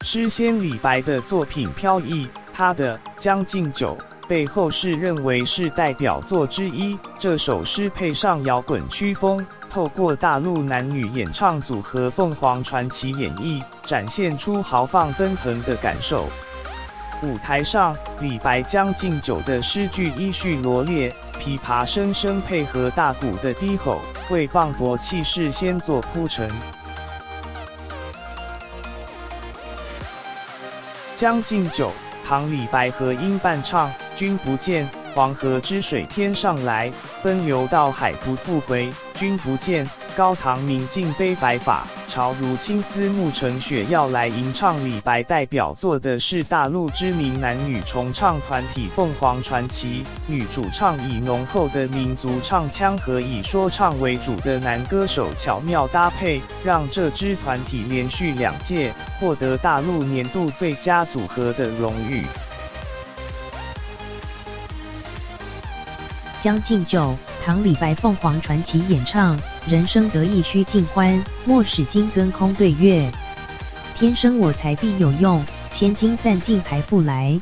诗仙李白的作品飘逸，他的《将进酒》被后世认为是代表作之一。这首诗配上摇滚曲风，透过大陆男女演唱组合凤凰传奇演绎，展现出豪放奔腾的感受。舞台上，李白《将进酒》的诗句依序罗列，琵琶声声配合大鼓的低吼，为磅礴气势先做铺陈。《将进酒》，唐李白和音伴唱：君不见，黄河之水天上来，奔流到海不复回。君不见，高堂明镜悲白发，朝如青丝暮成雪。要来吟唱李白代表作的是大陆知名男女重唱团体凤凰传奇，女主唱以浓厚的民族唱腔和以说唱为主的男歌手巧妙搭配，让这支团体连续2届获得大陆年度最佳组合的荣誉。将进酒，唐李白凤凰传奇演唱，人生得意须尽欢，莫使金樽空对月。天生我材必有用，千金散尽还复来。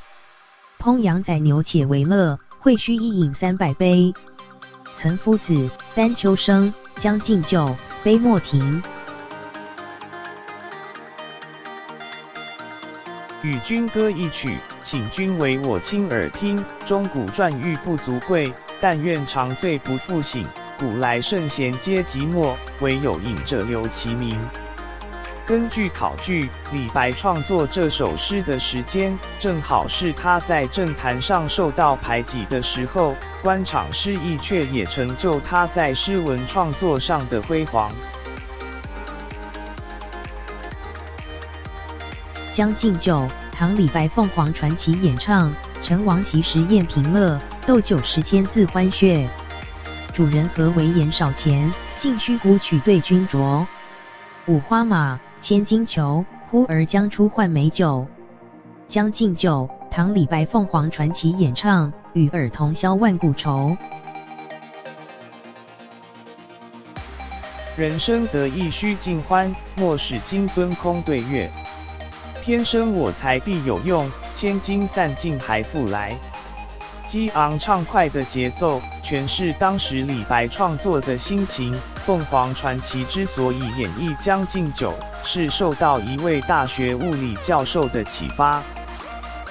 烹羊宰牛且为乐，会须一饮300杯。岑夫子，丹丘生，将进酒，杯莫停。与君歌一曲，请君为我倾耳听。钟鼓馔玉不足贵，但愿长醉不复醒。古来圣贤皆寂寞，唯有饮者留其名。根据考据，李白创作这首诗的时间，正好是他在政坛上受到排挤的时候，官场失意却也成就他在诗文创作上的辉煌。将进酒，唐李白凤凰传奇演唱，陈王席时宴平乐，斗酒十千恣欢谑。主人何为言少钱，径须沽取对君酌。五花马，千金裘，呼儿将出换美酒。将进酒，唐李白凤凰传奇演唱，与尔同销万古愁。人生得意须尽欢，莫使金樽空对月。天生我材必有用，千金散尽还复来。激昂畅快的节奏，诠释当时李白创作的心情。凤凰传奇之所以演绎《将进酒》，是受到一位大学物理教授的启发。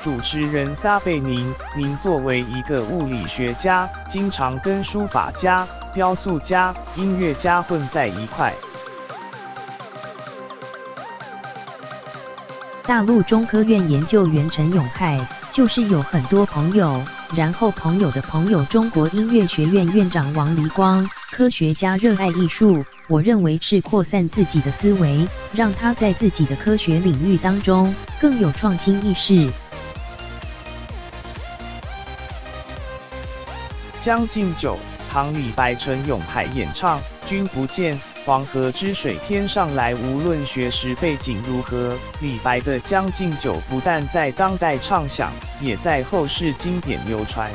主持人撒贝宁，您作为一个物理学家，经常跟书法家、雕塑家、音乐家混在一块。大陆中科院研究员陈永泰就是有很多朋友，然后朋友的朋友中国音乐学院院长王黎光，科学家热爱艺术，我认为是扩散自己的思维，让他在自己的科学领域当中更有创新意识。将进酒，唐李白陈永泰演唱。君不见，黄河之水天上来。无论学识背景如何，李白的《将进酒》不但在当代畅响，也在后世经典流传。